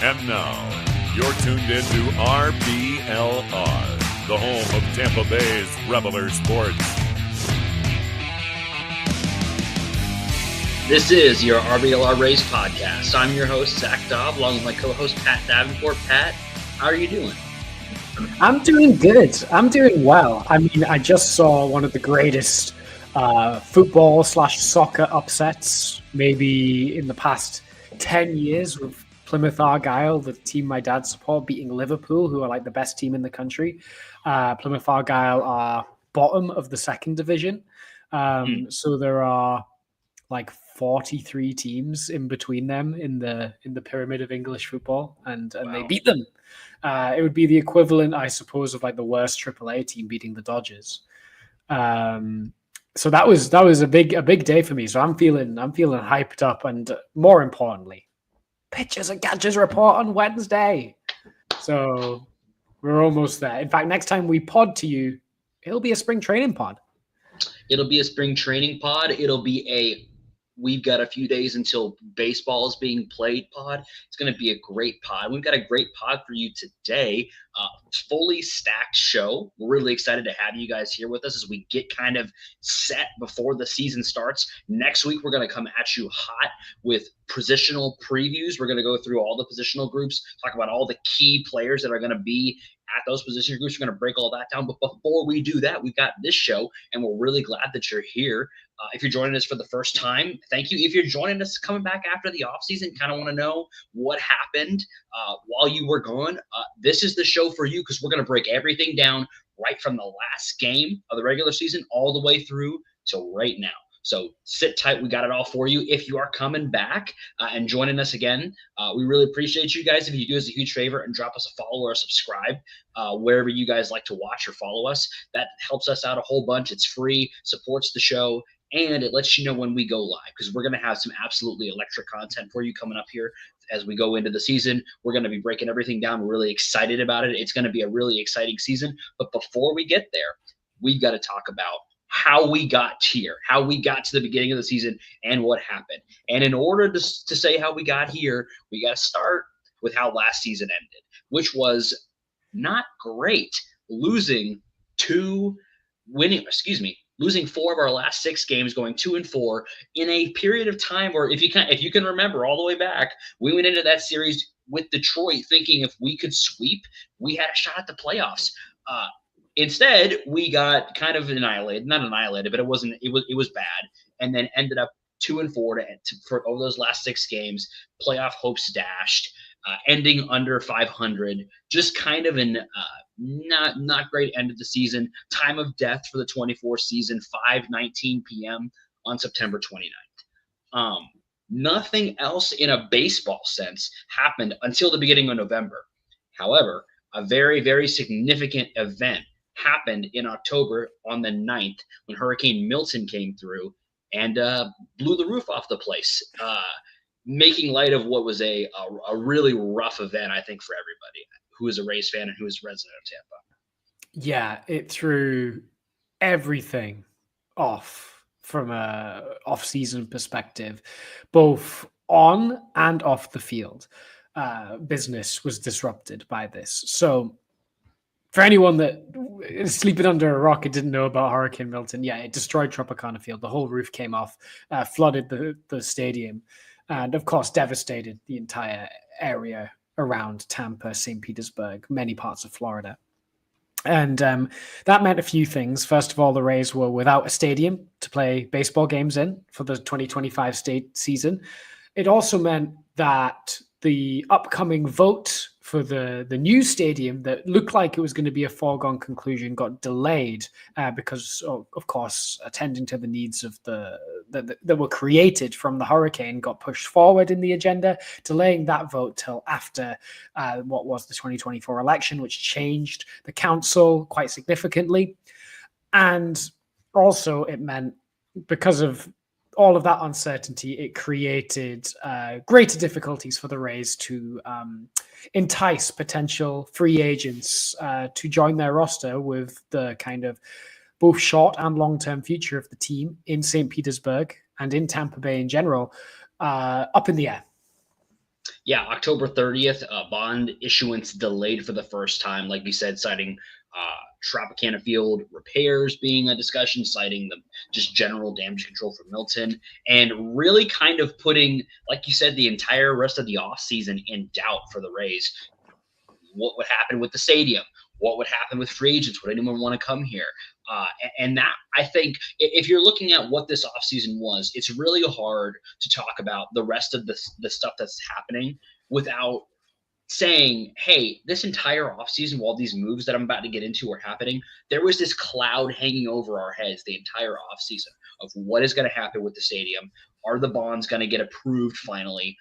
And now, you're tuned into RBLR, the home of Tampa Bay's Reveler Sports. This is your RBLR Rays podcast. I'm your host, Zach Dobb, along with my co-host, Pat Davenport. Pat, how are you doing? I'm doing good. I'm doing well. I mean, I just saw one of the greatest football/soccer upsets maybe in the past 10 years with Plymouth Argyle, the team my dad support, beating Liverpool, who are like the best team in the country. Plymouth Argyle are bottom of the second division. So there are like 43 teams in between them in the pyramid of English football, and Wow. they beat them. It would be the equivalent, I suppose, of like the worst AAA team beating the Dodgers. So that was a big day for me. So I'm feeling hyped up, and more importantly, pitchers and catchers report on Wednesday. So we're almost there. In fact, next time we pod to you, it'll be a spring training pod. It'll be a spring training pod. It'll be we've got a few days until baseball is being played pod. It's going to be a great pod. We've got a great pod for you today. Fully stacked show. We're really excited to have you guys here with us as we get kind of set before the season starts. Next week, we're going to come at you hot with positional previews. We're going to go through all the positional groups, talk about all the key players that are going to be at those position groups. We're going to break all that down. But before we do that, we've got this show, and we're really glad that you're here. If you're joining us for the first time, thank you. If you're joining us coming back after the offseason, kind of want to know what happened while you were gone, this is the show for you, because we're going to break everything down right from the last game of the regular season all the way through to right now. So sit tight. We got it all for you. If you are coming back and joining us again, we really appreciate you guys. If you do us a huge favor and drop us a follow or a subscribe wherever you guys like to watch or follow us, that helps us out a whole bunch. It's free, supports the show, and it lets you know when we go live, because we're going to have some absolutely electric content for you coming up here as we go into the season. We're going to be breaking everything down. We're really excited about it. It's going to be a really exciting season. But before we get there, we've got to talk about how we got here, how we got to the beginning of the season, and what happened. And in order to say how we got here, we got to start with how last season ended, which was not great. Losing 4 of our last 6 games, going 2-4 in a period of time where, if you can remember all the way back, we went into that series with Detroit thinking if we could sweep, we had a shot at the playoffs. Instead, we got kind of not annihilated, but it was bad, and then ended up 2-4 for over those last 6 games. Playoff hopes dashed, ending under 500. Just kind of an not great end of the season. Time of death for the 24 season, 5:19 p.m. on September 29th. Nothing else in a baseball sense happened until the beginning of November. However, a very, very significant event happened in October on the 9th when Hurricane Milton came through and blew the roof off the place, making light of what was a really rough event, I think, for everybody who is a Rays fan and who is a resident of Tampa. Yeah, it threw everything off from a off-season perspective, both on and off the field. Business was disrupted by this. So for anyone that is sleeping under a rock and didn't know about Hurricane Milton, yeah, it destroyed Tropicana Field. The whole roof came off, flooded the stadium, and of course devastated the entire area around Tampa, St. Petersburg, many parts of Florida. And that meant a few things. First of all, the Rays were without a stadium to play baseball games in for the 2025 state season. It also meant that the upcoming vote for the new stadium that looked like it was going to be a foregone conclusion got delayed because, of course, attending to the needs of that were created from the hurricane got pushed forward in the agenda, delaying that vote till after what was the 2024 election, which changed the council quite significantly. And also it meant, because of all of that uncertainty, it created greater difficulties for the Rays to entice potential free agents to join their roster with the kind of both short and long-term future of the team in St. Petersburg and in Tampa Bay in general up in the air. Yeah, October 30th, bond issuance delayed for the first time, like we said, citing Tropicana Field repairs being a discussion, citing the just general damage control for Milton, and really kind of putting, like you said, the entire rest of the offseason in doubt for the Rays. What would happen with the stadium? What would happen with free agents? Would anyone want to come here? And that, I think, if you're looking at what this offseason was, it's really hard to talk about the rest of the stuff that's happening without saying, hey, this entire offseason, while these moves that I'm about to get into are happening, there was this cloud hanging over our heads the entire offseason of what is going to happen with the stadium. Are the bonds going to get approved finally?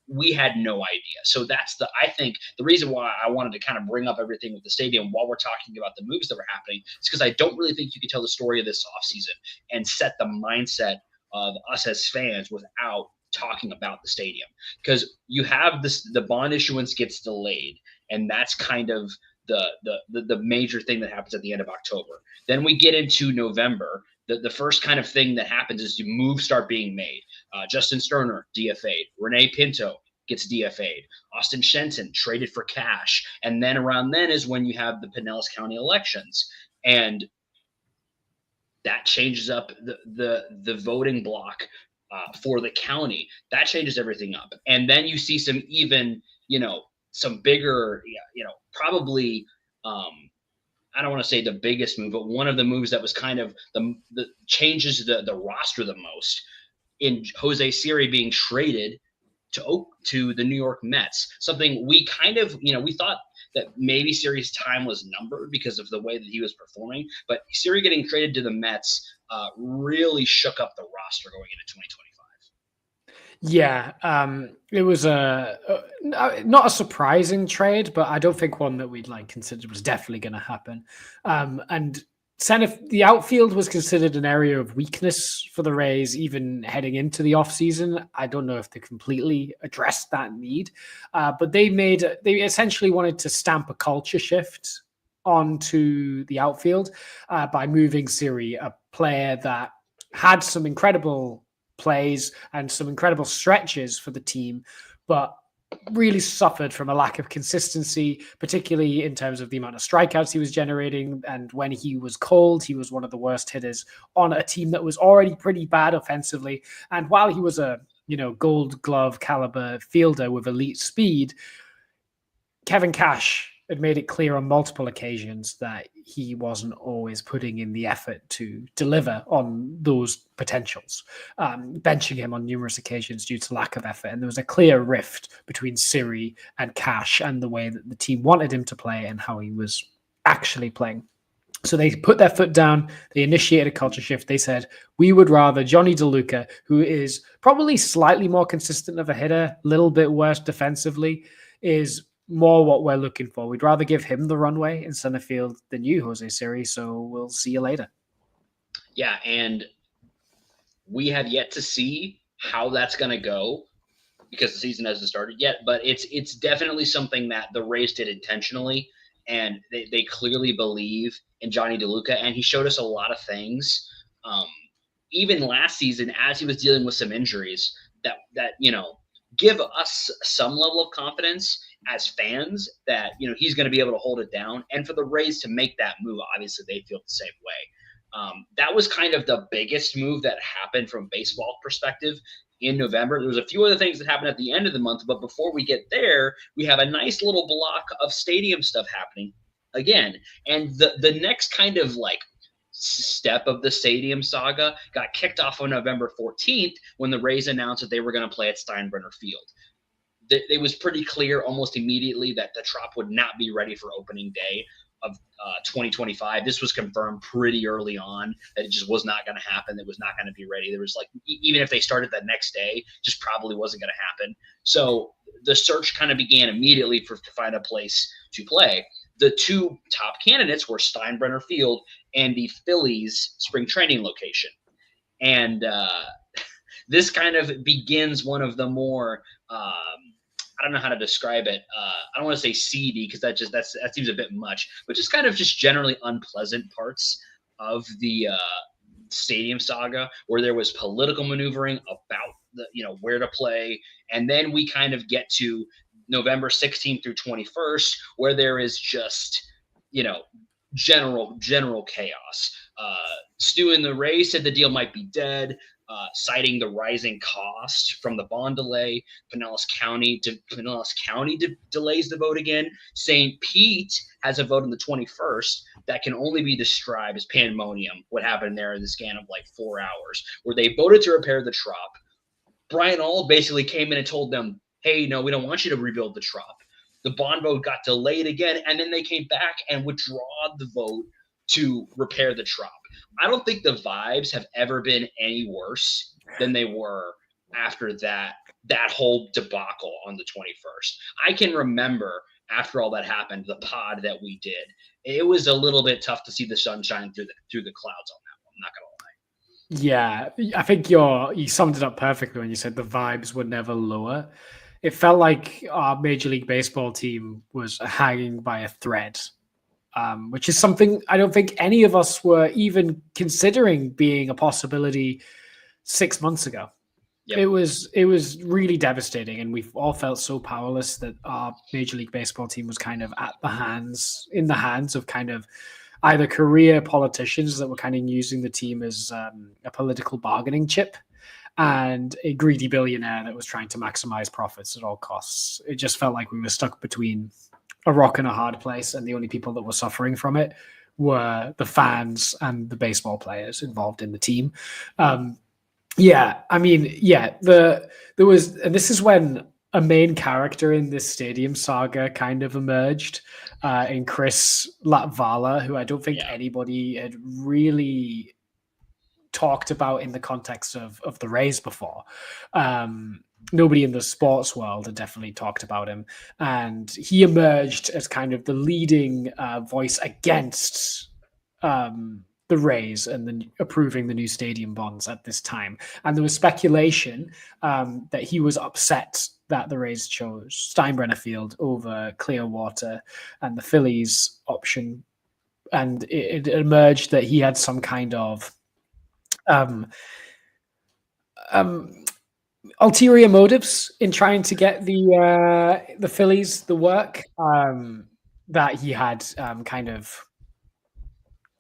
We had no idea. So that's I think the reason why I wanted to kind of bring up everything with the stadium while we're talking about the moves that were happening is because I don't really think you can tell the story of this offseason and set the mindset of us as fans without talking about the stadium. Because you have the bond issuance gets delayed, and that's kind of the major thing that happens at the end of October. Then we get into November. The first kind of thing that happens is moves start being made. Justin Sterner, DFA'd. Renee Pinto gets DFA'd. Austin Shenton traded for cash. And then around then is when you have the Pinellas County elections. And that changes up the voting block for the county. That changes everything up. And then you see some even, some bigger, probably I don't want to say the biggest move, but one of the moves that was kind of the changes the roster the most in Jose Siri being traded to the New York Mets. Something we kind of, we thought that maybe Siri's time was numbered because of the way that he was performing, but Siri getting traded to the Mets really shook up the roster going into 2025. Yeah, it was not a surprising trade, but I don't think one that we'd considered was definitely going to happen. And the outfield was considered an area of weakness for the Rays, even heading into the offseason. I don't know if they completely addressed that need, but they essentially wanted to stamp a culture shift onto the outfield by moving Siri, a player that had some incredible plays and some incredible stretches for the team, but really suffered from a lack of consistency, particularly in terms of the amount of strikeouts he was generating. And when he was cold, he was one of the worst hitters on a team that was already pretty bad offensively. And while he was a Gold Glove caliber fielder with elite speed, Kevin Cash had made it clear on multiple occasions that he wasn't always putting in the effort to deliver on those potentials, benching him on numerous occasions due to lack of effort. And there was a clear rift between Siri and Cash and the way that the team wanted him to play and how he was actually playing. So they put their foot down. They initiated a culture shift. They said, we would rather Johnny DeLuca, who is probably slightly more consistent of a hitter, a little bit worse defensively, is more what we're looking for. We'd rather give him the runway in center field than you, Jose Siri. So we'll see you later. Yeah, and we have yet to see how that's going to go because the season hasn't started yet. But it's definitely something that the Rays did intentionally, and they clearly believe in Johnny DeLuca. And he showed us a lot of things, even last season as he was dealing with some injuries that give us some level of confidence as fans that, he's going to be able to hold it down. And for the Rays to make that move, obviously they feel the same way. That was kind of the biggest move that happened from baseball perspective in November. There was a few other things that happened at the end of the month, but before we get there, we have a nice little block of stadium stuff happening again. And the next kind of step of the stadium saga got kicked off on November 14th when the Rays announced that they were going to play at Steinbrenner Field. It was pretty clear almost immediately that the Trop would not be ready for opening day of 2025. This was confirmed pretty early on that it just was not going to happen. It was not going to be ready. There was even if they started that next day, just probably wasn't going to happen. So the search kind of began immediately to find a place to play. The two top candidates were Steinbrenner Field and the Phillies spring training location. And this kind of begins one of the more I don't know how to describe it. I don't want to say seedy because that seems a bit much, but just kind of generally unpleasant parts of the stadium saga where there was political maneuvering about where to play. And then we kind of get to November 16th through 21st, where there is just, general chaos. Stu in the Rays said the deal might be dead, citing the rising cost from the bond delay. Pinellas County delays the vote again. St. Pete has a vote on the 21st that can only be described as pandemonium. What happened there in the span of like 4 hours, where they voted to repair the Trop. Brian Auld basically came in and told them, hey, no, we don't want you to rebuild the Trop. The bond vote got delayed again, and then they came back and withdrew the vote to repair the Trop. I don't think the vibes have ever been any worse than they were after that whole debacle on the 21st. I can remember after all that happened, the pod that we did, it was a little bit tough to see the sunshine through the clouds on that one. I'm not gonna lie. Yeah, I think you summed it up perfectly when you said the vibes were never lower. It felt like our Major League Baseball team was hanging by a thread, which is something I don't think any of us were even considering being a possibility 6 months ago. Yep. It was really devastating, and we've all felt so powerless that our Major League Baseball team was kind of in the hands of kind of either career politicians that were kind of using the team as a political bargaining chip, and a greedy billionaire that was trying to maximize profits at all costs. It just felt like we were stuck between a rock and a hard place, and the only people that were suffering from it were the fans and the baseball players involved in the team. There was, and this is when a main character in this stadium saga kind of emerged in Chris Latvala, who I don't think anybody had really talked about in the context of the Rays before. Nobody in the sports world had definitely talked about him. And he emerged as kind of the leading voice against the Rays and then approving the new stadium bonds at this time. And there was speculation that he was upset that the Rays chose Steinbrenner Field over Clearwater and the Phillies option. And it emerged that he had some kind of ulterior motives in trying to get the Phillies the work, that he had kind of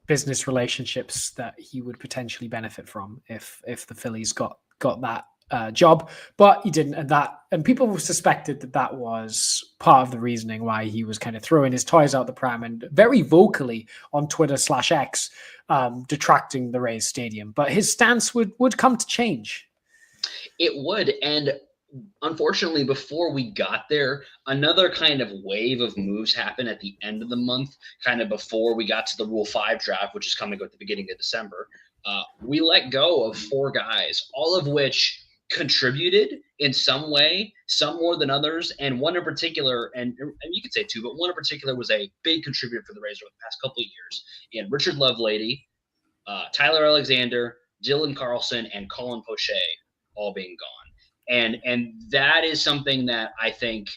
business relationships that he would potentially benefit from if the Phillies got that job, but he didn't. And people suspected that was part of the reasoning why he was kind of throwing his toys out the pram and very vocally on Twitter/X detracting the Rays stadium. But his stance would come to change. It would. And unfortunately, before we got there, another kind of wave of moves happened at the end of the month, kind of before we got to the Rule 5 draft, which is coming at the beginning of December. We let go of 4 guys, all of which contributed in some way, some more than others, and one in particular, and you could say 2, but one in particular was a big contributor for the Rays over the past couple of years. And Richard Lovelady, Tyler Alexander, Dylan Carlson, and Colin Poche all being gone. And that is something that I think,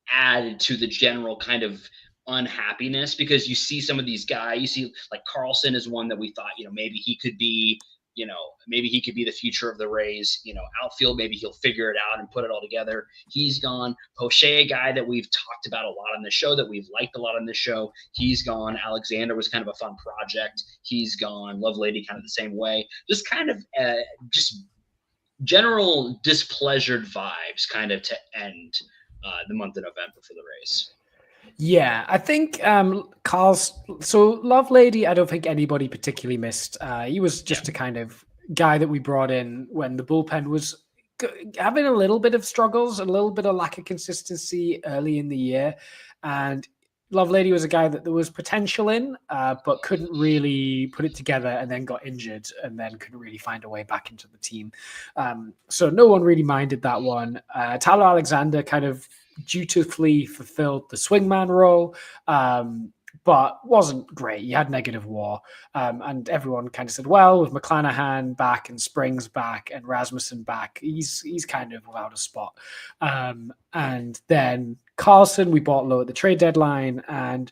added to the general kind of unhappiness, because you see some of these guys, you see like Carlson is one that we thought, maybe he could be, maybe he could be the future of the Rays, outfield, maybe he'll figure it out and put it all together. He's gone. Poche, a guy that we've talked about a lot on the show, that we've liked a lot on this show, he's gone. Alexander was kind of a fun project. He's gone. Lovelady kind of the same way. Just kind of just general displeasured vibes kind of to end the month of November for the Rays. Yeah, I think so Lovelady, I don't think anybody particularly missed. He was just a kind of guy that we brought in when the bullpen was having a little bit of struggles, a little bit of lack of consistency early in the year. And Lovelady was a guy that there was potential in, but couldn't really put it together, and then got injured and then couldn't really find a way back into the team. So no one really minded that one. Tyler Alexander kind of dutifully fulfilled the swingman role, but wasn't great. He had negative WAR, and everyone kind of said, well, with McClanahan back and Springs back and Rasmussen back, he's kind of without a spot. And then Carlson, we bought low at the trade deadline, and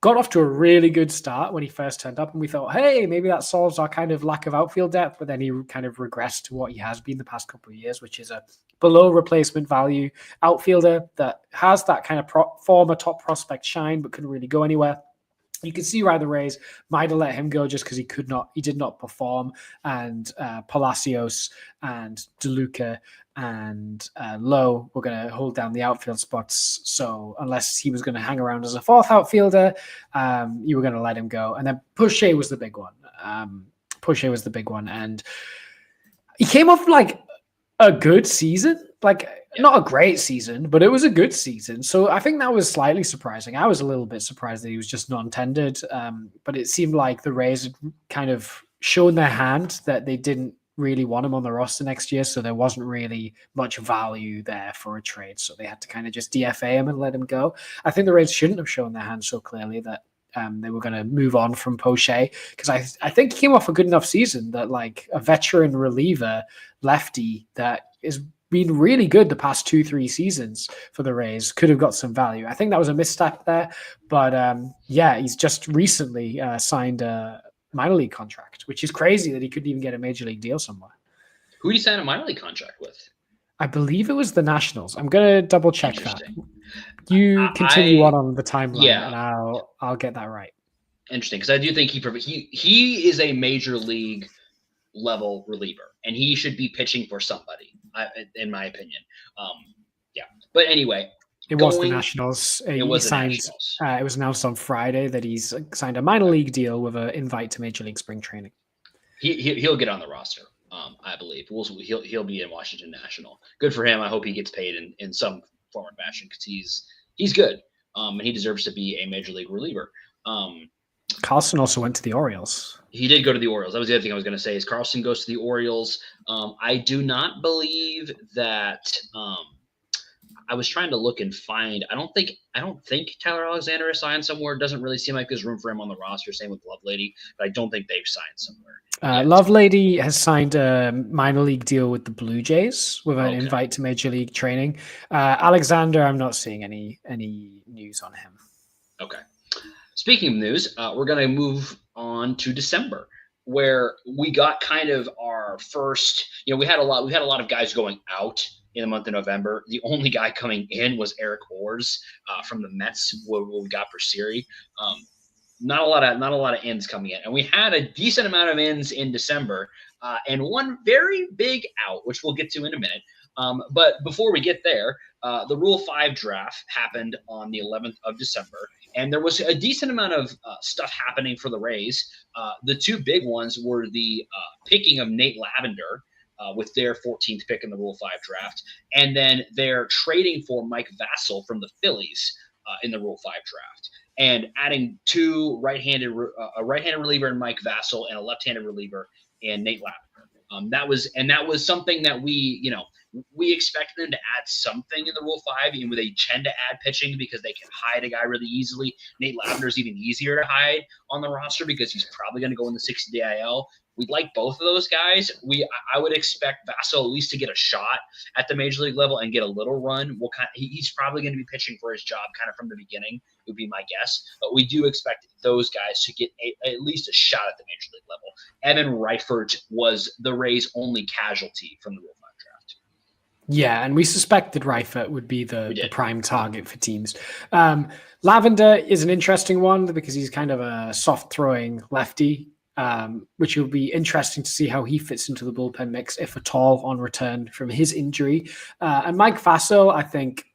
got off to a really good start when he first turned up, and we thought, hey, maybe that solves our kind of lack of outfield depth. But then he kind of regressed to what he has been the past couple of years, which is a below replacement value outfielder that has that kind of former top prospect shine, but couldn't really go anywhere. You can see why the Rays might have let him go just because he did not perform. And Palacios and DeLuca and Lowe were going to hold down the outfield spots. So unless he was going to hang around as a fourth outfielder, you were going to let him go. And then Poche was the big one. And he came off like a good season, not a great season, but it was a good season. So I think that was slightly surprising. I was a little bit surprised that he was just non-tendered, but it seemed like the Rays had kind of shown their hand that they didn't really want him on the roster next year. So there wasn't really much value there for a trade. So they had to kind of just DFA him and let him go. I think the Rays shouldn't have shown their hand so clearly that they were going to move on from Poche, because I think he came off a good enough season that like a veteran reliever lefty that is been really good the past 2-3 seasons for the Rays could have got some value. I think that was a misstep there, but he's just recently signed a minor league contract, which is crazy that he couldn't even get a major league deal somewhere. Who did he sign a minor league contract with? I believe it was the Nationals. I'm going to double check that. You continue on the timeline, and I'll get that right. Interesting, because I do think he is a major league level reliever, and he should be pitching for somebody, in my opinion. But anyway, it was the Nationals. It was announced on Friday that he's signed a minor league deal with an invite to Major League Spring Training. He'll get on the roster. I believe he'll be in Washington National. Good for him. I hope he gets paid in some form or fashion, because he's good, and he deserves to be a major league reliever. Carlson also went to the Orioles. He did go to the Orioles. That was the other thing I was going to say. Is Carlson goes to the Orioles. I do not believe that. I was trying to look and find. I don't think Tyler Alexander is signed somewhere. It doesn't really seem like there's room for him on the roster. Same with Lovelady, but I don't think they've signed somewhere. Lovelady has signed a minor league deal with the Blue Jays with an invite to Major League Training. Alexander, I'm not seeing any news on him. Okay. Speaking of news, we're going to move on to December, where we got kind of our first. We had a lot of guys going out in the month of November. The only guy coming in was Eric Orrs from the Mets, what we got for Siri. Not a lot of ins coming in, and we had a decent amount of ins in December, and one very big out, which we'll get to in a minute. But before we get there, the Rule 5 draft happened on the 11th of December, and there was a decent amount of stuff happening for the Rays. The two big ones were the picking of Nate Lavender with their 14th pick in the Rule 5 draft, and then they're trading for Mike Vasil from the Phillies in the Rule 5 draft, and adding a right-handed reliever in Mike Vasil and a left-handed reliever in Nate Lavender. That was something that we expected them to add something in the Rule 5, even though they tend to add pitching because they can hide a guy really easily. Nate Lavender is even easier to hide on the roster because he's probably going to go in the 60-day IL. We'd like both of those guys. I would expect Vasil at least to get a shot at the major league level and get a little run. He's probably going to be pitching for his job kind of from the beginning, would be my guess. But we do expect those guys to get at least a shot at the major league level. Evan Reifert was the Rays' only casualty from the Rule 5 draft. Yeah, and we suspected Reifert would be the prime target for teams. Lavender is an interesting one because he's kind of a soft-throwing lefty, which will be interesting to see how he fits into the bullpen mix, if at all, on return from his injury. And Mike Vasil, I think,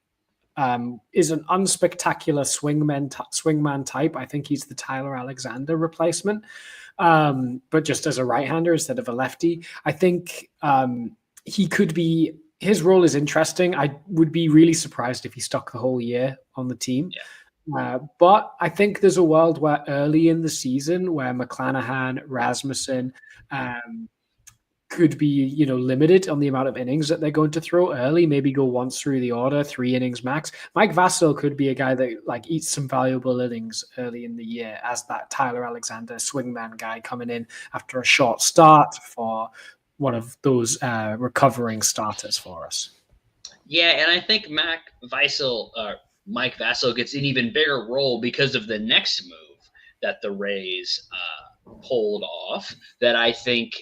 is an unspectacular swingman type. I think he's the Tyler Alexander replacement, but just as a right-hander instead of a lefty. I think he could be. His role is interesting. I would be really surprised if he stuck the whole year on the team. Yeah. But I think there's a world where early in the season where McClanahan, Rasmussen could be, limited on the amount of innings that they're going to throw early, maybe go once through the order, 3 innings max. Mike Vasil could be a guy that eats some valuable innings early in the year as that Tyler Alexander swingman guy coming in after a short start for one of those recovering starters for us. Yeah, and I think Mike Vasil Mike Vasso gets an even bigger role because of the next move that the Rays pulled off that I think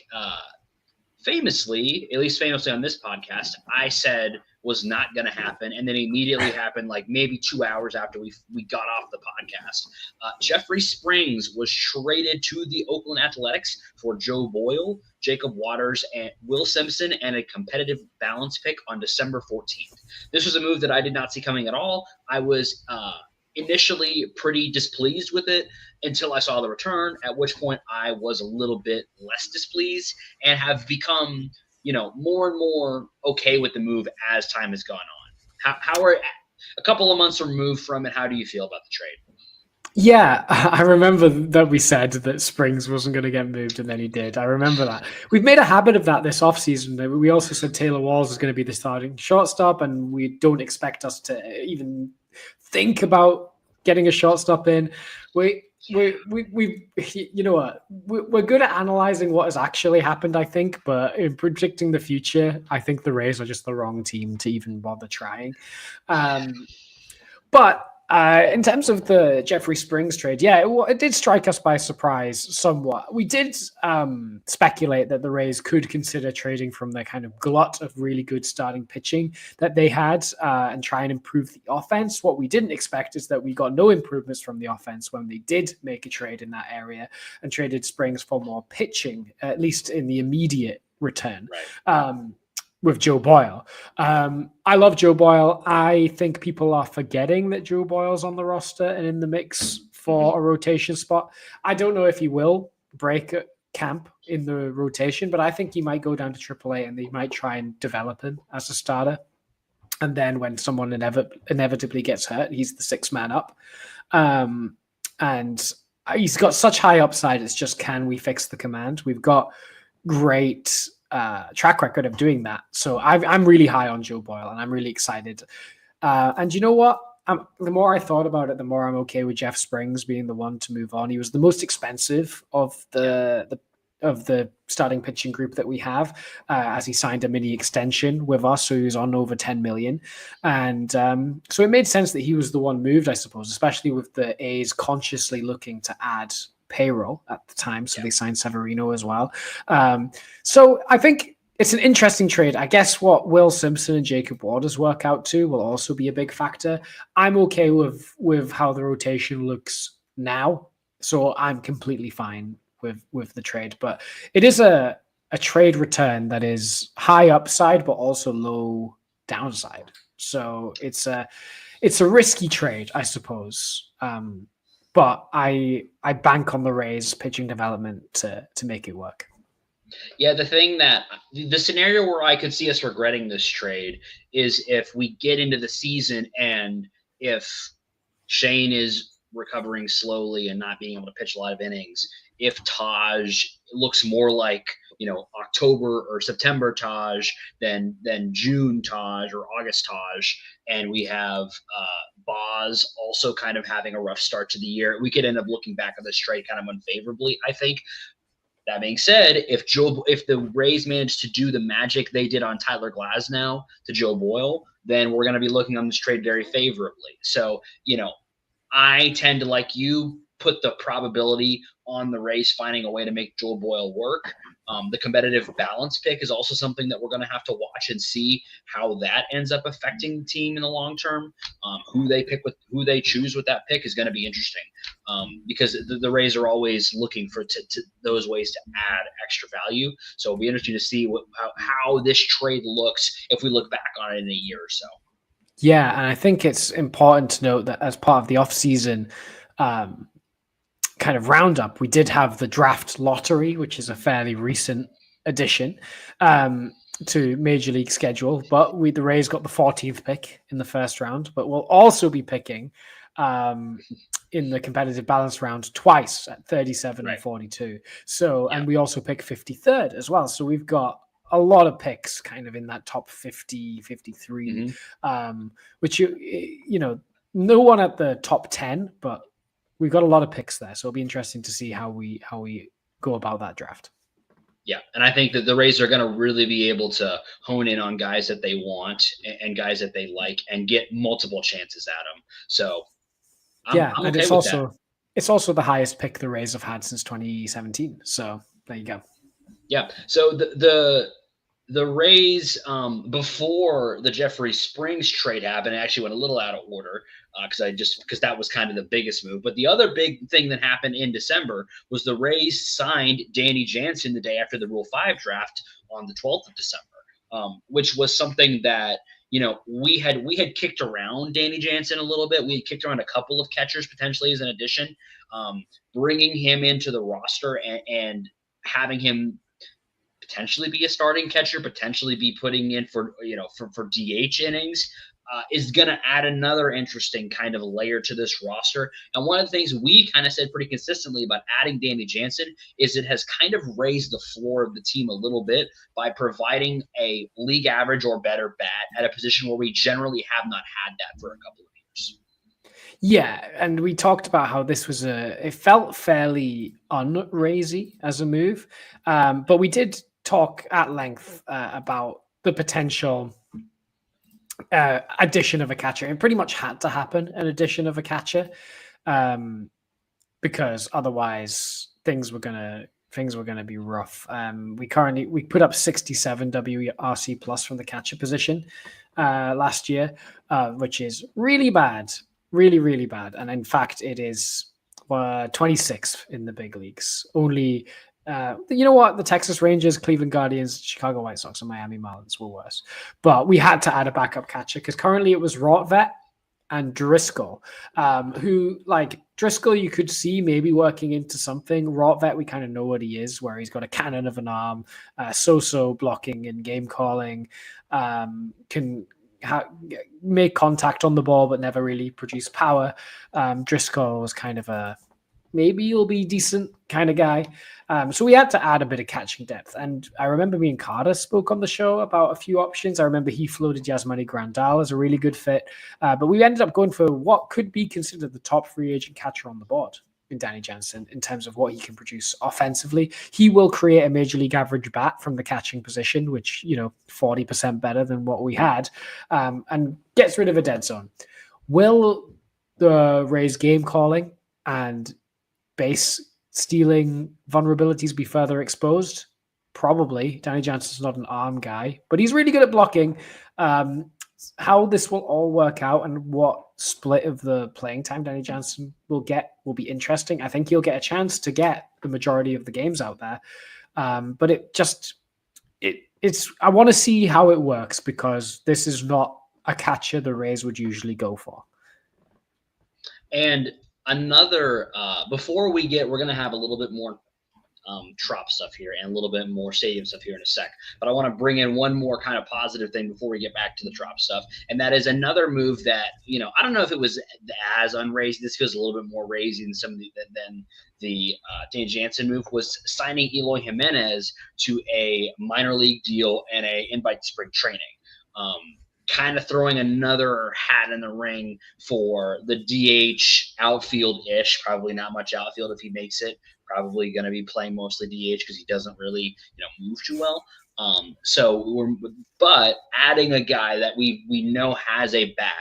famously, at least famously on this podcast, I said was not going to happen, and then immediately happened like maybe 2 hours after we got off the podcast. Jeffrey Springs was traded to the Oakland Athletics for Joe Boyle, Jacob Waters, and Will Simpson, and a competitive balance pick on December 14th. This was a move that I did not see coming at all. I was initially pretty displeased with it until I saw the return, at which point I was a little bit less displeased and have become, more and more okay with the move as time has gone on. How are a couple of months removed from it? How do you feel about the trade? Yeah, I remember that we said that Springs wasn't going to get moved, and then he did. I remember that. We've made a habit of that this offseason. We also said Taylor Walls is going to be the starting shortstop, and we don't expect us to even think about getting a shortstop in. We you know what? We're good at analyzing what has actually happened, I think, but in predicting the future, I think the Rays are just the wrong team to even bother trying. But in terms of the Jeffrey Springs trade, it did strike us by surprise somewhat. We did speculate that the Rays could consider trading from their kind of glut of really good starting pitching that they had and try and improve the offense. What we didn't expect is that we got no improvements from the offense when they did make a trade in that area and traded Springs for more pitching, at least in the immediate return. Right. With Joe Boyle. I love Joe Boyle. I think people are forgetting that Joe Boyle's on the roster and in the mix for a rotation spot. I don't know if he will break camp in the rotation, but I think he might go down to AAA and they might try and develop him as a starter. And then when someone inevitably gets hurt, he's the sixth man up. And he's got such high upside. It's just, can we fix the command? We've got great track record of doing that. So I'm really high on Joe Boyle and I'm really excited. And you know what? The more I thought about it, the more I'm okay with Jeff Springs being the one to move on. He was the most expensive of the starting pitching group that we have, as he signed a mini extension with us. So he was on over 10 million. And so it made sense that he was the one moved, I suppose, especially with the A's consciously looking to add payroll at the time, so they signed Severino as well. So I think it's an interesting trade. I guess what Will Simpson and Jacob Waters work out to will also be a big factor. I'm okay with how the rotation looks now, so I'm completely fine with the trade. But it is a trade return that is high upside but also low downside. So it's a risky trade, I suppose. But I bank on the Rays pitching development to make it work. Yeah, the scenario where I could see us regretting this trade is if we get into the season and if Shane is recovering slowly and not being able to pitch a lot of innings, if Taj looks more like October or September Taj than June Taj or August Taj, and we have Boz also kind of having a rough start to the year, we could end up looking back on this trade kind of unfavorably, I think. That being said, if the Rays managed to do the magic they did on Tyler Glasnow to Joe Boyle, then we're going to be looking on this trade very favorably. So, I tend to, like you, put the probability on the Rays finding a way to make Joe Boyle work. The competitive balance pick is also something that we're going to have to watch and see how that ends up affecting the team in the long term. Who they choose with that pick is going to be interesting, because the Rays are always looking for those ways to add extra value. So it'll be interesting to see how this trade looks if we look back on it in a year or so. Yeah, and I think it's important to note that as part of the offseason kind of roundup, we did have the draft lottery, which is a fairly recent addition to Major League schedule. But the Rays got the 14th pick in the first round, but we'll also be picking in the competitive balance round twice at 37 and 42. So, and we also pick 53rd as well. So we've got a lot of picks kind of in that top 50, 53, which no one at the top 10, but we've got a lot of picks there. So it'll be interesting to see how we go about that draft. Yeah, and I think that the Rays are going to really be able to hone in on guys that they want and guys that they like and get multiple chances at them. So Yeah, I'm and okay with that. it's also the highest pick the Rays have had since 2017. So there you go. Yeah. So the Rays, before the Jeffrey Springs trade happened, it actually went a little out of order because that was kind of the biggest move. But the other big thing that happened in December was the Rays signed Danny Jansen the day after the Rule 5 draft on the 12th of December, which was something that we had kicked around Danny Jansen a little bit. We had kicked around a couple of catchers potentially as an addition, bringing him into the roster and having him potentially be a starting catcher, potentially be putting in for DH innings, is going to add another interesting kind of layer to this roster. And one of the things we kind of said pretty consistently about adding Danny Jansen is it has kind of raised the floor of the team a little bit by providing a league average or better bat at a position where we generally have not had that for a couple of years. Yeah, and we talked about how this was it felt fairly un-Raysy as a move, but we did talk at length about the potential addition of a catcher. It pretty much had to happen, an addition of a catcher, because otherwise things were gonna be rough. We put up 67 WRC plus from the catcher position last year, which is really bad. Really, really bad. And in fact, it is 26th in the big leagues. Only, you know what? The Texas Rangers, Cleveland Guardians, Chicago White Sox, and Miami Marlins were worse. But we had to add a backup catcher because currently it was Rortvedt and Driscoll, who, like, Driscoll you could see maybe working into something. Rortvedt, we kind of know what he is, where he's got a cannon of an arm, so-so blocking and game calling, can make contact on the ball but never really produce power. Driscoll was kind of a maybe he'll be decent kind of guy. So we had to add a bit of catching depth. And I remember me and Carter spoke on the show about a few options. I remember he floated Yasmani Grandal as a really good fit. But we ended up going for what could be considered the top free agent catcher on the board in Danny Jansen in terms of what he can produce offensively. He will create a major league average bat from the catching position, which, 40% better than what we had, and gets rid of a dead zone. Will the Rays game calling and base stealing vulnerabilities be further exposed? Probably. Danny Jansen's not an arm guy, but he's really good at blocking. How this will all work out and what split of the playing time Danny Jansen will get will be interesting. I think he'll get a chance to get the majority of the games out there. But I want to see how it works because this is not a catcher the Rays would usually go for. And another, before we're going to have a little bit more Trop stuff here and a little bit more stadium stuff here in a sec. But I want to bring in one more kind of positive thing before we get back to the Trop stuff. And that is another move that, I don't know if it was as unraised. This feels a little bit more raisy than the Danny Jansen move was signing Eloy Jimenez to a minor league deal and a invite to spring training. Kind of throwing another hat in the ring for the DH outfield-ish, probably not much outfield if he makes it, probably going to be playing mostly DH because he doesn't really, move too well. But adding a guy that we know has a bat,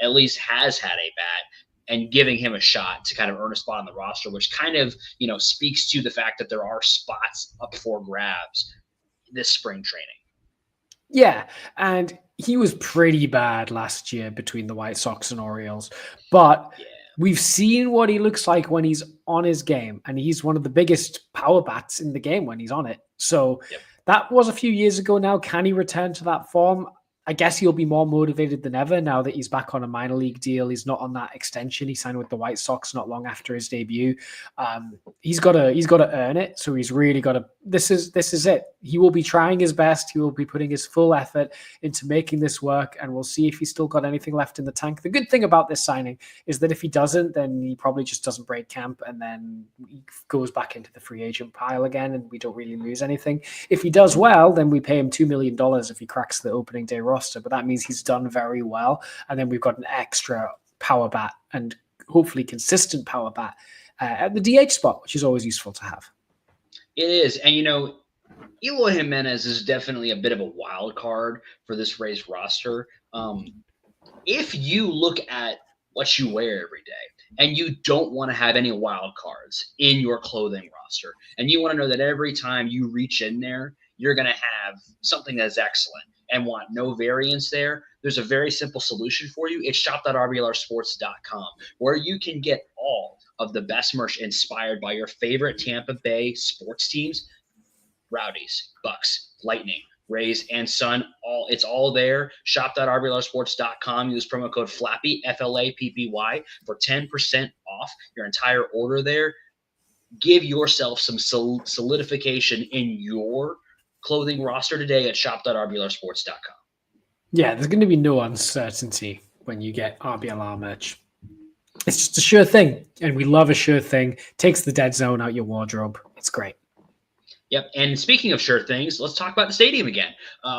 at least has had a bat, and giving him a shot to kind of earn a spot on the roster, which kind of, speaks to the fact that there are spots up for grabs this spring training. Yeah, and he was pretty bad last year between the White Sox and Orioles, but we've seen what he looks like when he's on his game, and he's one of the biggest power bats in the game when he's on it. So that was a few years ago now. Can he return to that form? I guess he'll be more motivated than ever now that he's back on a minor league deal. He's not on that extension. He signed with the White Sox not long after his debut. He's got to earn it. So he's really got to. This is it. He will be trying his best. He will be putting his full effort into making this work, and we'll see if he's still got anything left in the tank. The good thing about this signing is that if he doesn't, then he probably just doesn't break camp, and then he goes back into the free agent pile again, and we don't really lose anything. If he does well, then we pay him $2 million if he cracks the opening day roster, but that means he's done very well, and then we've got an extra power bat and hopefully consistent power bat at the DH spot, which is always useful to have. It is. And, Eloy Jimenez is definitely a bit of a wild card for this Rays roster. If you look at what you wear every day and you don't want to have any wild cards in your clothing roster, and you want to know that every time you reach in there, you're going to have something that's excellent and want no variance there, there's a very simple solution for you. It's shop.rblrsports.com, where you can get all of the best merch inspired by your favorite Tampa Bay sports teams. Rowdies, Bucks, Lightning, Rays, and Sun. It's all there. Shop.rblrsports.com. Use promo code FLAPPY, FLAPPY, for 10% off your entire order there. Give yourself some solidification in your clothing roster today at shop.rblrsports.com. Yeah, there's going to be no uncertainty when you get RBLR merch. It's just a sure thing, and we love a sure thing. Takes the dead zone out your wardrobe. It's great. Yep. And speaking of sure things, let's talk about the stadium again,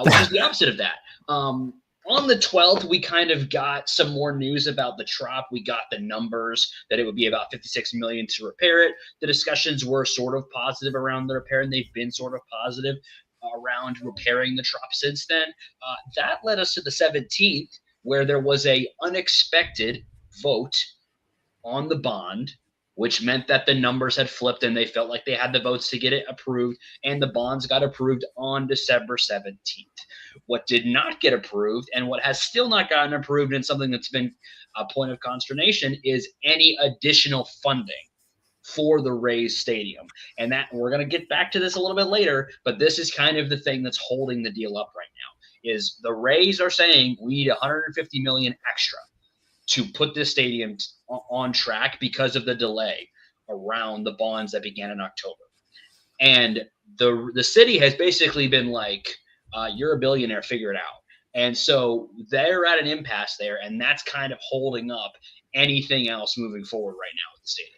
which is the opposite of that. On the 12th, we kind of got some more news about the Trop. We got the numbers that it would be about $56 million to repair it. The discussions were sort of positive around the repair, and they've been sort of positive around repairing the Trop since then. That led us to the 17th, where there was a unexpected vote on the bond, which meant that the numbers had flipped and they felt like they had the votes to get it approved, and the bonds got approved on December 17th. What did not get approved, and what has still not gotten approved, and something that's been a point of consternation, is any additional funding for the Rays Stadium. And that we're going to get back to this a little bit later, but this is kind of the thing that's holding the deal up right now, is the Rays are saying we need $150 million extra to put this stadium on track because of the delay around the bonds that began in October. And the city has basically been like, you're a billionaire, figure it out. And so they're at an impasse there, and that's kind of holding up anything else moving forward right now with the stadium.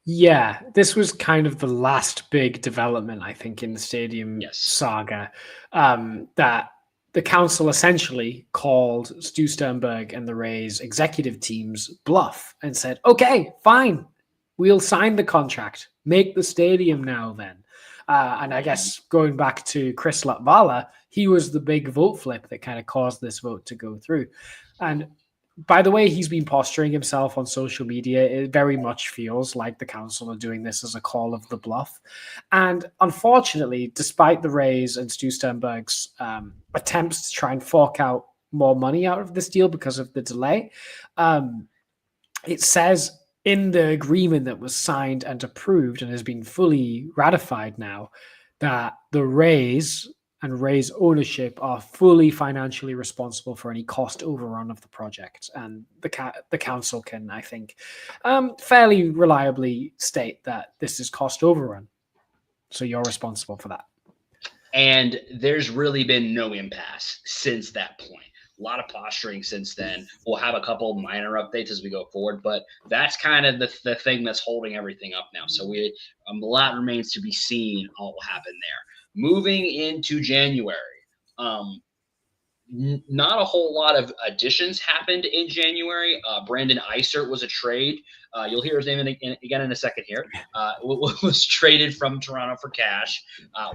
Yeah, this was kind of the last big development, I think, in the stadium saga, that the council essentially called Stu Sternberg and the Rays executive team's bluff and said, okay, fine, we'll sign the contract, make the stadium now then. And I guess going back to Chris Latvala, he was the big vote flip that kind of caused this vote to go through. And by the way he's been posturing himself on social media, it very much feels like the council are doing this as a call of the bluff. And unfortunately, despite the Rays and Stu Sternberg's attempts to try and fork out more money out of this deal because of the delay, it says in the agreement that was signed and approved and has been fully ratified now that the Rays and Rays ownership are fully financially responsible for any cost overrun of the project. And the council can, I think, fairly reliably state that this is cost overrun. So you're responsible for that. And there's really been no impasse since that point. A lot of posturing since then. We'll have a couple minor updates as we go forward, but that's kind of the thing that's holding everything up now. So a lot remains to be seen on what will happen there. Moving into January, not a whole lot of additions happened in January. Brandon Eisert was a trade. You'll hear his name again in a second here. Was traded from Toronto for cash.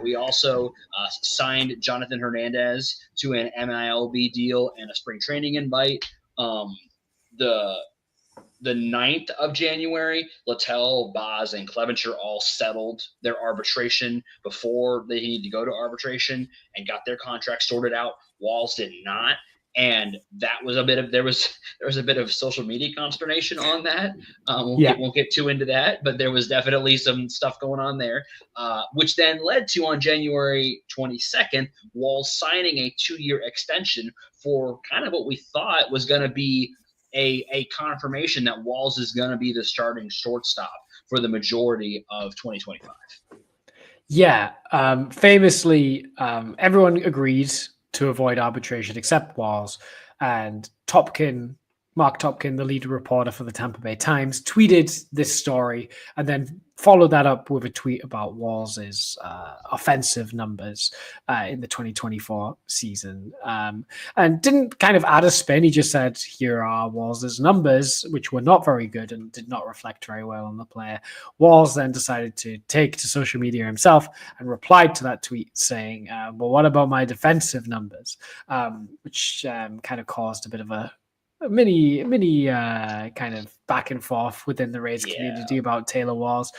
We also signed Jonathan Hernandez to an MILB deal and a spring training invite. The 9th of January, Littell, Boz, and Clevenger all settled their arbitration before they needed to go to arbitration and got their contract sorted out. Walls did not. And that was there was a bit of social media consternation on that. Won't get too into that, but there was definitely some stuff going on there, which then led to, on January 22nd, Walls signing a 2-year extension for kind of what we thought was going to be a confirmation that Walls is going to be the starting shortstop for the majority of 2025. Yeah. Famously, everyone agreed to avoid arbitration except Walls, and Topkin Mark Topkin, the lead reporter for the Tampa Bay Times, tweeted this story and then followed that up with a tweet about Walls' offensive numbers in the 2024 season. And didn't kind of add a spin. He just said, here are Walls' numbers, which were not very good and did not reflect very well on the player. Walls then decided to take to social media himself and replied to that tweet saying, well, what about my defensive numbers? Which kind of caused a bit of a mini kind of back and forth within the Rays community about Taylor Walls.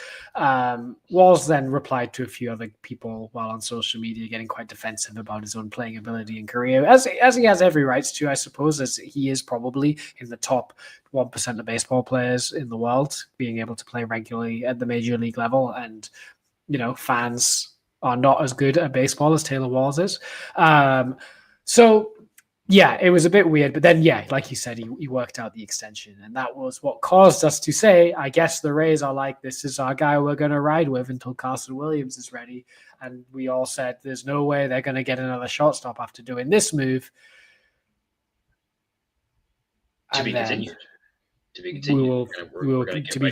Walls then replied to a few other people while on social media, getting quite defensive about his own playing ability and career, as he has every right to, I suppose, as he is probably in the top 1% of baseball players in the world, being able to play regularly at the major league level. And, fans are not as good at baseball as Taylor Walls is. So, yeah, it was a bit weird, but then, like you said, he worked out the extension, and that was what caused us to say, I guess the Rays are like, this is our guy we're going to ride with until Carson Williams is ready. And we all said, there's no way they're going to get another shortstop after doing this move. To be continued. To be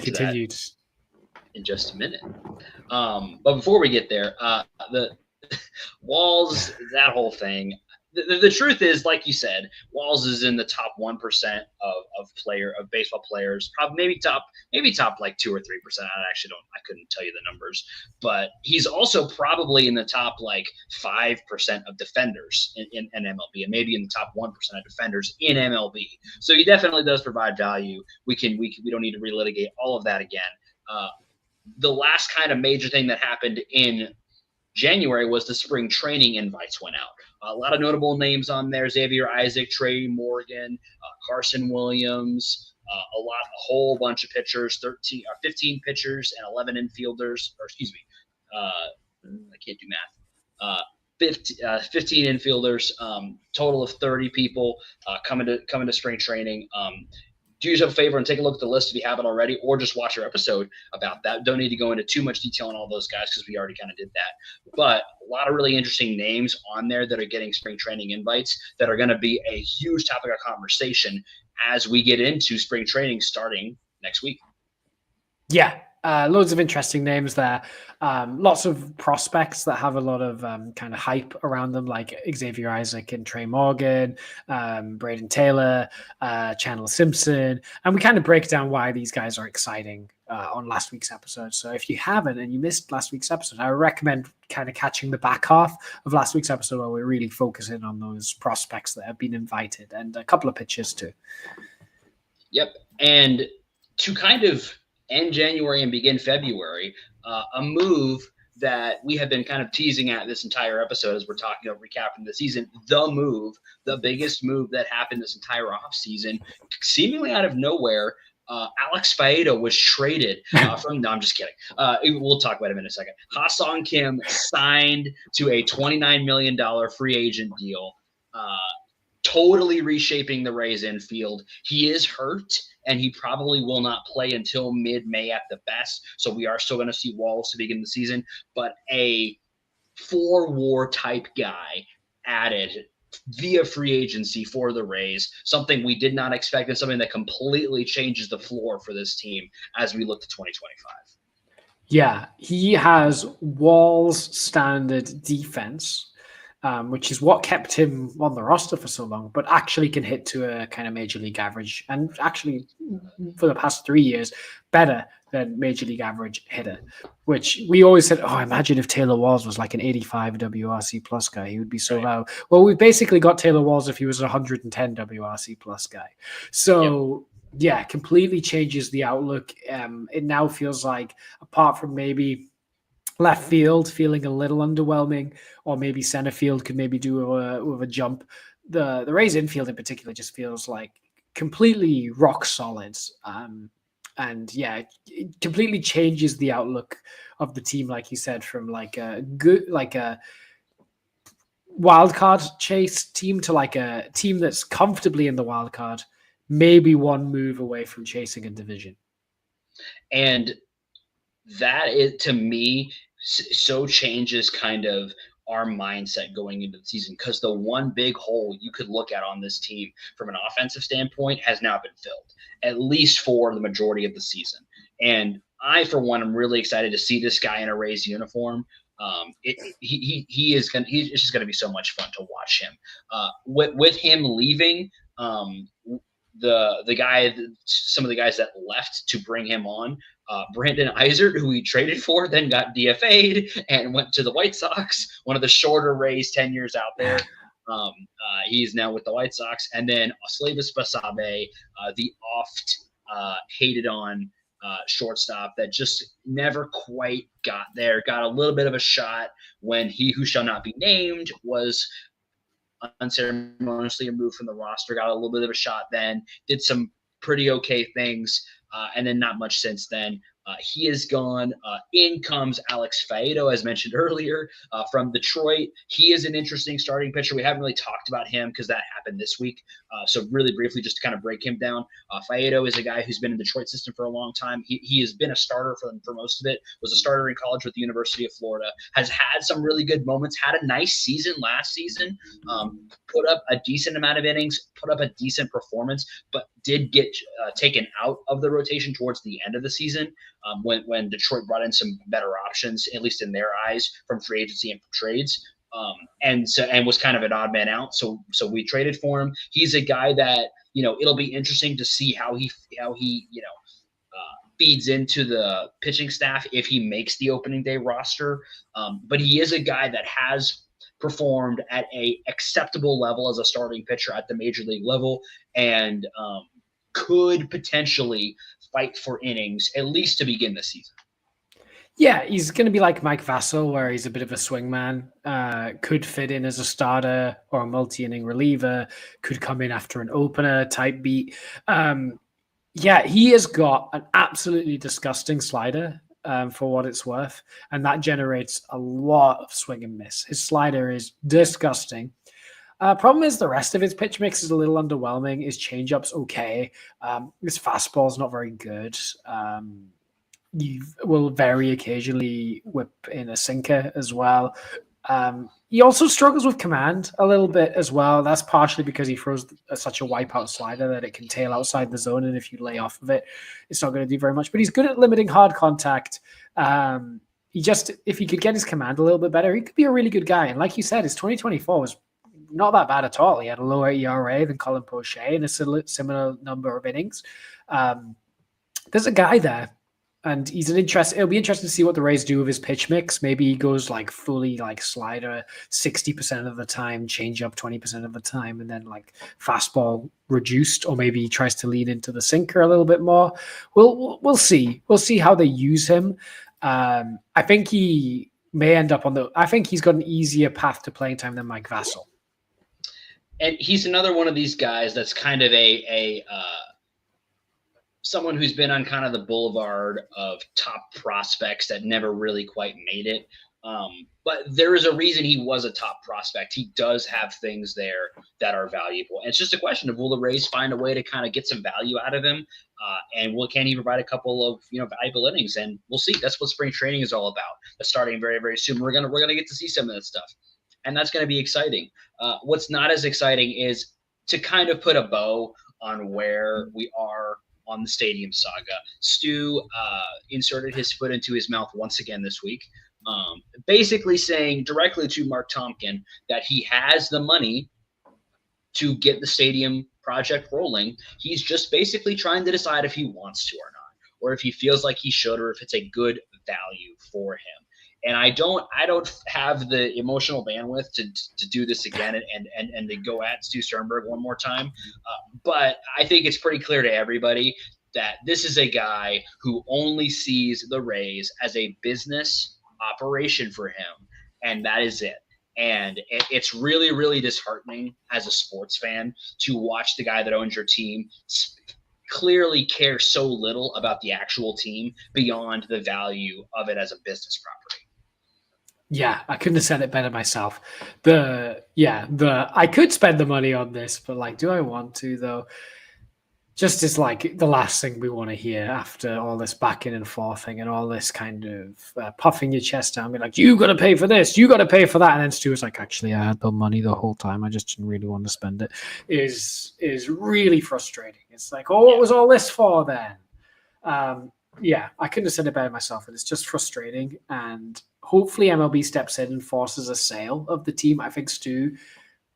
continued in just a minute. But before we get there, the Walls, that whole thing. The truth is, like you said, Walls is in the top 1% of baseball players, probably maybe top like 2 or 3%. I couldn't tell you the numbers, but he's also probably in the top like 5% of defenders in MLB, and maybe in the top 1% of defenders in MLB. So he definitely does provide value. We don't need to relitigate all of that again. The last kind of major thing that happened in January was the spring training invites went out. A lot of notable names on there: Xavier Isaac, Trey Morgan, Carson Williams, a whole bunch of pitchers, 15 pitchers and 11 infielders, I can't do math. 15 infielders, total of 30 people coming to spring training. Do yourself a favor and take a look at the list if you haven't already, or just watch our episode about that. Don't need to go into too much detail on all those guys because we already kind of did that. But a lot of really interesting names on there that are getting spring training invites that are going to be a huge topic of conversation as we get into spring training starting next week. Yeah. Loads of interesting names there. Lots of prospects that have a lot of kind of hype around them, like Xavier Isaac and Trey Morgan, Braden Taylor, Chandler Simpson. And we kind of break down why these guys are exciting on last week's episode. So if you haven't and you missed last week's episode, I would recommend kind of catching the back half of last week's episode where we're really focusing on those prospects that have been invited and a couple of pitchers too. Yep. And to kind of end January and begin February, a move that we have been kind of teasing at this entire episode as we're talking about recapping the season, the biggest move that happened this entire offseason, seemingly out of nowhere. Alex Faedo was traded from – no, I'm just kidding. We'll talk about him in a second. Ha-Seong Kim signed to a $29 million free agent deal, totally reshaping the Rays infield. He is hurt, and he probably will not play until mid-May at the best. So we are still going to see Walls to begin the season, but a four-war type guy added via free agency for the Rays, something we did not expect and something that completely changes the floor for this team as we look to 2025. Yeah, he has Walls standard defense, which is what kept him on the roster for so long, but actually can hit to a kind of major league average, and actually for the past 3 years, better than major league average hitter, which we always said, imagine if Taylor Walls was like an 85 WRC plus guy, he would be so low. Well, we basically got Taylor Walls if he was a 110 WRC plus guy. So yeah, completely changes the outlook. It now feels like, apart from maybe left field feeling a little underwhelming, or maybe center field could maybe do with a jump, the Rays infield in particular just feels like completely rock solid. And yeah, it completely changes the outlook of the team, like you said, from like a wild card chase team to like a team that's comfortably in the wild card, maybe one move away from chasing a division. And that, to me, so changes kind of our mindset going into the season, because the one big hole you could look at on this team from an offensive standpoint has now been filled, at least for the majority of the season. And I, for one, am really excited to see this guy in a Rays uniform. It's just going to be so much fun to watch him. With him leaving, some of the guys that left to bring him on, Brandon Eisert, who we traded for, then got DFA'd and went to the White Sox, one of the shorter Rays tenures out there. He's now with the White Sox. And then Osleivis Basabe, the oft hated on shortstop that just never quite got there, got a little bit of a shot when he who shall not be named was unceremoniously removed from the roster, got a little bit of a shot then, did some pretty okay things, and then not much since then. He is gone. In comes Alex Faedo, as mentioned earlier, from Detroit. He is an interesting starting pitcher. We haven't really talked about him because that happened this week. So really briefly, just to kind of break him down, Faedo is a guy who's been in the Detroit system for a long time. He has been a starter for most of it, was a starter in college with the University of Florida, has had some really good moments, had a nice season last season, put up a decent amount of innings, put up a decent performance, but did get taken out of the rotation towards the end of the season. When Detroit brought in some better options, at least in their eyes, from free agency and from trades, and was kind of an odd man out. So we traded for him. He's a guy that, it'll be interesting to see how he feeds into the pitching staff if he makes the opening day roster. But he is a guy that has performed at a acceptable level as a starting pitcher at the major league level, and could potentially fight for innings, at least to begin the season. Yeah, he's going to be like Mike Vassell, where he's a bit of a swingman, could fit in as a starter or a multi-inning reliever, could come in after an opener type beat. Yeah, he has got an absolutely disgusting slider, for what it's worth, and that generates a lot of swing and miss. His slider is disgusting. Problem is the rest of his pitch mix is a little underwhelming. His changeup's okay. His fastball's not very good. You will very occasionally whip in a sinker as well. He also struggles with command a little bit as well. That's partially because he throws such a wipeout slider that it can tail outside the zone, and if you lay off of it, it's not going to do very much. But he's good at limiting hard contact. If he could get his command a little bit better, he could be a really good guy. And like you said, his 2024 was not that bad at all. He had a lower ERA than Colin Poche and a similar number of innings. There's a guy there, and it'll be interesting to see what the Rays do with his pitch mix. Maybe he goes like fully like slider 60% of the time, change up 20% of the time, and then like fastball reduced, or maybe he tries to lean into the sinker a little bit more. We'll see. We'll see how they use him. I think he may end up I think he's got an easier path to playing time than Mike Vassell. And he's another one of these guys that's kind of someone who's been on kind of the boulevard of top prospects that never really quite made it. But there is a reason he was a top prospect. He does have things there that are valuable. And it's just a question of, will the Rays find a way to kind of get some value out of him? And can he provide a couple of valuable innings? And we'll see. That's what spring training is all about. That's starting very, very soon. We're gonna get to see some of that stuff, and that's gonna be exciting. What's not as exciting is to kind of put a bow on where we are on the stadium saga. Stu inserted his foot into his mouth once again this week, basically saying directly to Mark Tompkin that he has the money to get the stadium project rolling. He's just basically trying to decide if he wants to or not, or if he feels like he should, or if it's a good value for him. And I don't have the emotional bandwidth to do this again and to go at Stu Sternberg one more time. But I think it's pretty clear to everybody that this is a guy who only sees the Rays as a business operation for him, and that is it. And it's really, really disheartening as a sports fan to watch the guy that owns your team clearly care so little about the actual team beyond the value of it as a business property. Yeah, I couldn't have said it better myself. I could spend the money on this, but like, do I want to though? just is like the last thing we want to hear after all this backing and forthing and all this kind of puffing your chest down, be like, you got to pay for this, you got to pay for that. And then Stuart's like, actually, I had the money the whole time. I just didn't really want to spend it. Is really frustrating. It's like, oh, what was all this for then? Yeah, I couldn't have said it better myself. And it's just frustrating. And hopefully MLB steps in and forces a sale of the team. I think Stu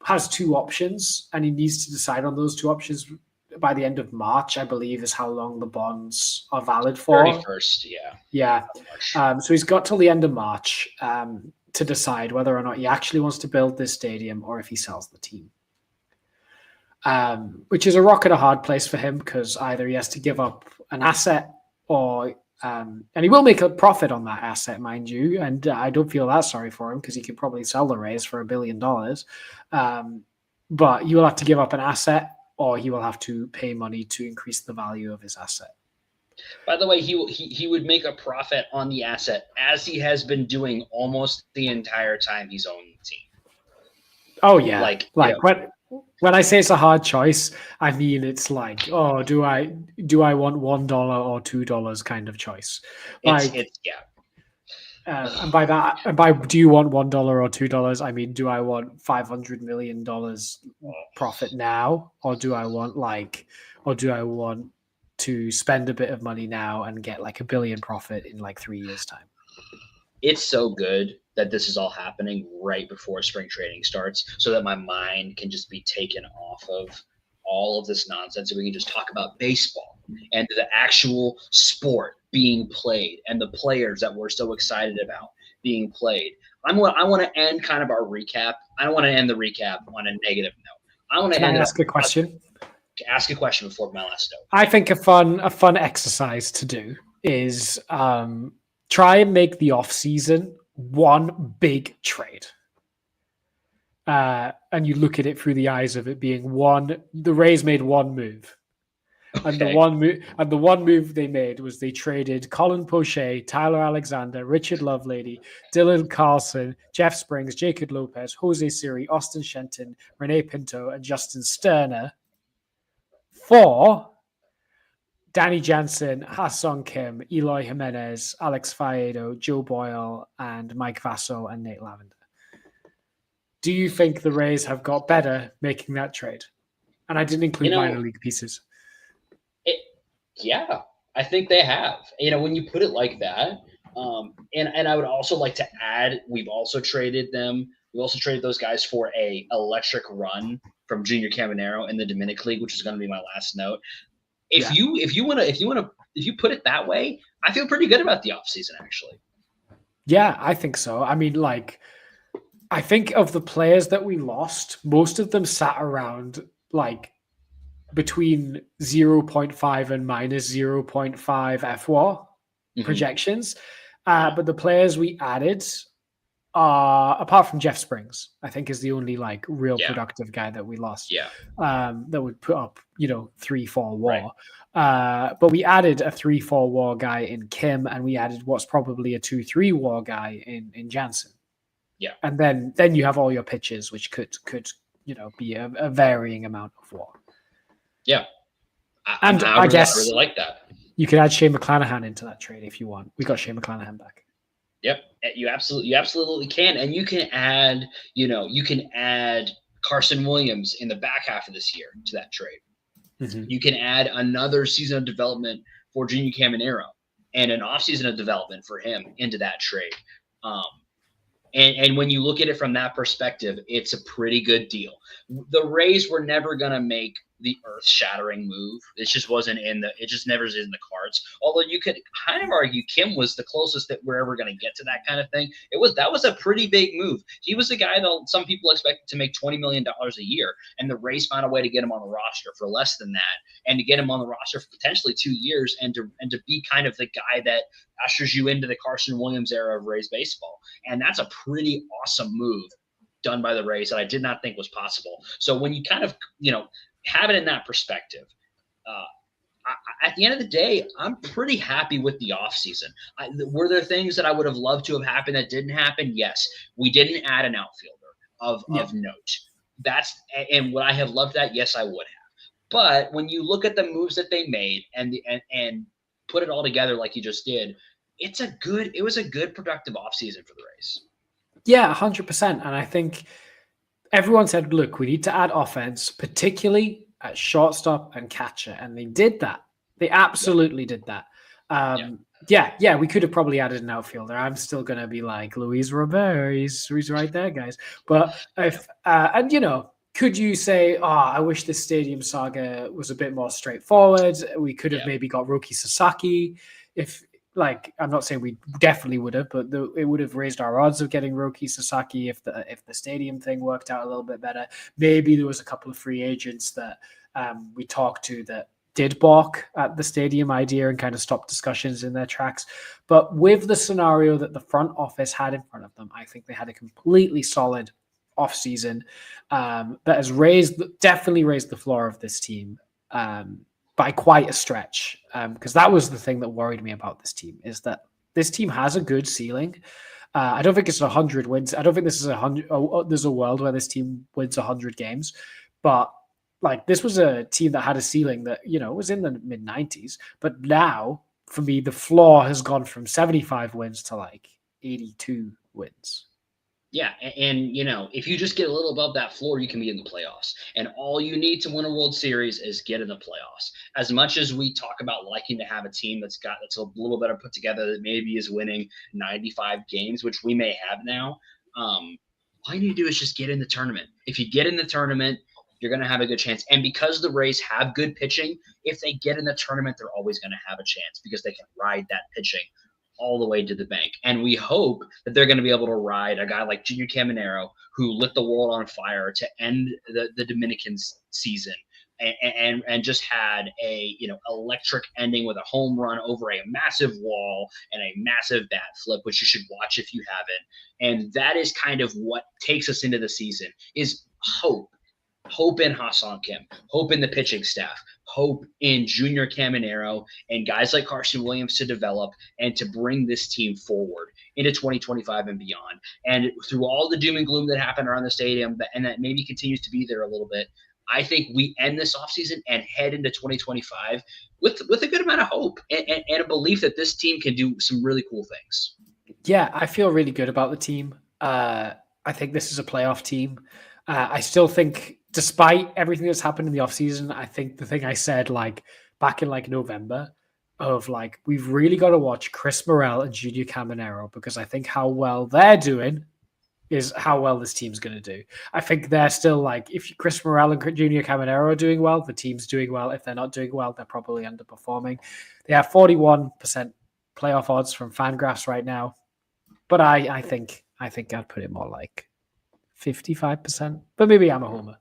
has two options and he needs to decide on those two options by the end of March, I believe, is how long the bonds are valid for. 31st, yeah. So he's got till the end of March to decide whether or not he actually wants to build this stadium or if he sells the team. Which is a rock and a hard place for him because either he has to give up an asset or and he will make a profit on that asset, mind you. And I don't feel that sorry for him because he could probably sell the Rays for $1 billion. But you will have to give up an asset or he will have to pay money to increase the value of his asset. By the way, he would make a profit on the asset as he has been doing almost the entire time he's owned the team. Oh yeah, when I say it's a hard choice, I mean it's like, oh, do I want $1 or $2 kind of choice? Like, and by do you want $1 or $2? I mean, do I want $500 million profit now, or do I want to spend a bit of money now and get like $1 billion profit in like 3 years' time? It's so good that this is all happening right before spring training starts, so that my mind can just be taken off of all of this nonsense and we can just talk about baseball and the actual sport being played and the players that we're so excited about being played. I want to end kind of our recap. I don't want to end the recap on a negative note. I want to ask a question. Ask a question before my last note. I think a fun exercise to do is try and make the off season one big trade. And you look at it through the eyes of it being the Rays made one move. Okay. And the one move they made was they traded Colin Poche, Tyler Alexander, Richard Lovelady, Dylan Carlson, Jeff Springs, Jacob Lopez, Jose Siri, Austin Shenton, Renee Pinto, and Justin Sterner for Danny Jansen, Ha-Seong Kim, Eloy Jimenez, Alex Faedo, Joe Boyle, and Mike Vasso and Nate Lavender. Do you think the Rays have got better making that trade? And I didn't include minor league pieces. Yeah, I think they have. When you put it like that, and I would also like to add, we've also traded them. We also traded those guys for a electric run from Junior Caminero in the Dominican League, which is going to be my last note. If you put it that way, I feel pretty good about the offseason, actually. Yeah, I think so. I mean, I think of the players that we lost, most of them sat around between 0.5 and minus 0.5 FWAR projections. But the players we added are, apart from Jeff Springs, I think is the only real productive guy that we lost. Yeah. That would put up, 3-4 WAR. Right. But we added a 3-4 WAR guy in Kim, and we added what's probably a 2-3 WAR guy in Jansen. Yeah. And then you have all your pitches, which could be a varying amount of WAR. Yeah. I guess really like that. You could add Shane McClanahan into that trade if you want. We got Shane McClanahan back. Yep. You absolutely can. And you can add Carson Williams in the back half of this year to that trade. Mm-hmm. You can add another season of development for Junior Caminero and an offseason of development for him into that trade. And when you look at it from that perspective, it's a pretty good deal. The Rays were never going to make the earth-shattering move. It just never is in the cards. Although you could kind of argue Kim was the closest that we're ever going to get to that kind of thing. That was a pretty big move. He was the guy that some people expected to make $20 million a year, and the Rays found a way to get him on the roster for less than that, and to get him on the roster for potentially 2 years, and to be kind of the guy that ushers you into the Carson Williams era of Rays baseball. And that's a pretty awesome move done by the Rays that I did not think was possible. So when you kind of, have it in that perspective, at the end of the day, I'm pretty happy with the offseason. Were there things that I would have loved to have happened that didn't happen? Yes. We didn't add an outfielder of note. And would I have loved that? Yes, I would have. But when you look at the moves that they made and put it all together like you just did, it was a good productive offseason for the Rays. Yeah, 100%. And I think everyone said, look, we need to add offense, particularly at shortstop and catcher. And they did that. They absolutely did that. Yeah, we could have probably added an outfielder. I'm still going to be like, Luis Robert, he's right there, guys. But if, and you know, could you say, I wish this stadium saga was a bit more straightforward. We could have maybe got Roki Sasaki. If, like, I'm not saying we definitely would have, but it would have raised our odds of getting Roki Sasaki if the stadium thing worked out a little bit better. Maybe there was a couple of free agents that we talked to that did balk at the stadium idea and kind of stopped discussions in their tracks. But with the scenario that the front office had in front of them, I think they had a completely solid offseason that has definitely raised the floor of this team by quite a stretch. Because that was the thing that worried me about this team, is that this team has a good ceiling. I don't think it's 100 wins. I don't think this is 100. There's a world where this team wins 100 games, but like, this was a team that had a ceiling that, you know, was in the mid 90s. But now, for me, the floor has gone from 75 wins to like 82 wins. Yeah. And, you know, if you just get a little above that floor, you can be in the playoffs. And all you need to win a World Series is get in the playoffs. As much as we talk about liking to have a team that's a little better put together, that maybe is winning 95 games, which we may have now, all you need to do is just get in the tournament. If you get in the tournament, you're going to have a good chance. And because the Rays have good pitching, if they get in the tournament, they're always going to have a chance because they can ride that pitching all the way to the bank. And we hope that they're going to be able to ride a guy like Junior Caminero, who lit the world on fire to end the Dominican season and just had a, you know, electric ending with a home run over a massive wall and a massive bat flip, which you should watch if you haven't. And that is kind of what takes us into the season, is hope. Hope in Ha-Seong Kim, hope in the pitching staff, hope in Junior Caminero and guys like Carson Williams to develop and to bring this team forward into 2025 and beyond. And through all the doom and gloom that happened around the stadium, and that maybe continues to be there a little bit, I think we end this offseason and head into 2025 with a good amount of hope and a belief that this team can do some really cool things. Yeah, I feel really good about the team. I think this is a playoff team. I still think, despite everything that's happened in the offseason, I think the thing I said like back in like November of like, we've really got to watch Chris Morel and Junior Caminero, because I think how well they're doing is how well this team's going to do. I think they're still like, if Chris Morel and Junior Caminero are doing well, the team's doing well. If they're not doing well, they're probably underperforming. They have 41% playoff odds from Fangraphs right now. But I think I'd put it more like 55%, but maybe I'm a homer.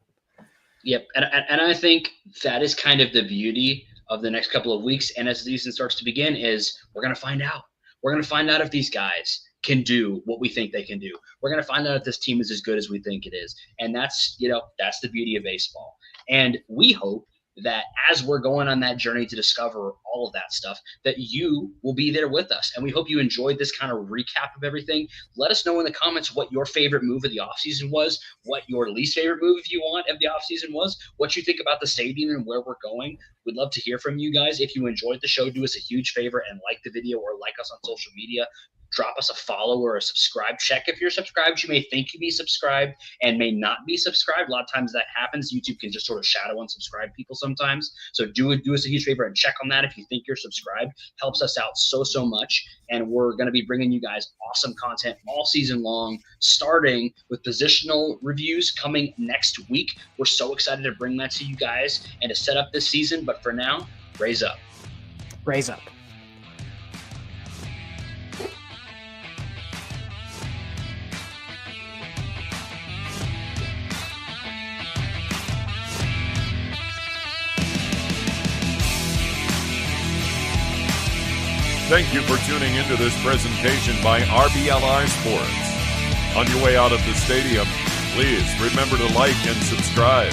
Yep. And I think that is kind of the beauty of the next couple of weeks. And as the season starts to begin, is we're going to find out. We're going to find out if these guys can do what we think they can do. We're going to find out if this team is as good as we think it is. And that's, you know, that's the beauty of baseball. And we hope that as we're going on that journey to discover all of that stuff, that you will be there with us. And we hope you enjoyed this kind of recap of everything. Let us know in the comments what your favorite move of the offseason was, what your least favorite move, if you want, of the offseason was, what you think about the stadium and where we're going. We'd love to hear from you guys. If you enjoyed the show, do us a huge favor and like the video or like us on social media. Drop us a follow or a subscribe. Check if you're subscribed. You may think you be subscribed and may not be subscribed. A lot of times that happens. YouTube can just sort of shadow unsubscribe people sometimes. So do us a huge favor and check on that if you think you're subscribed. Helps us out so much. And we're going to be bringing you guys awesome content all season long, starting with positional reviews coming next week. We're so excited to bring that to you guys and to set up this season. But for now, Raise up. Raise up. Thank you for tuning into this presentation by RBLR Sports. On your way out of the stadium, please remember to like and subscribe.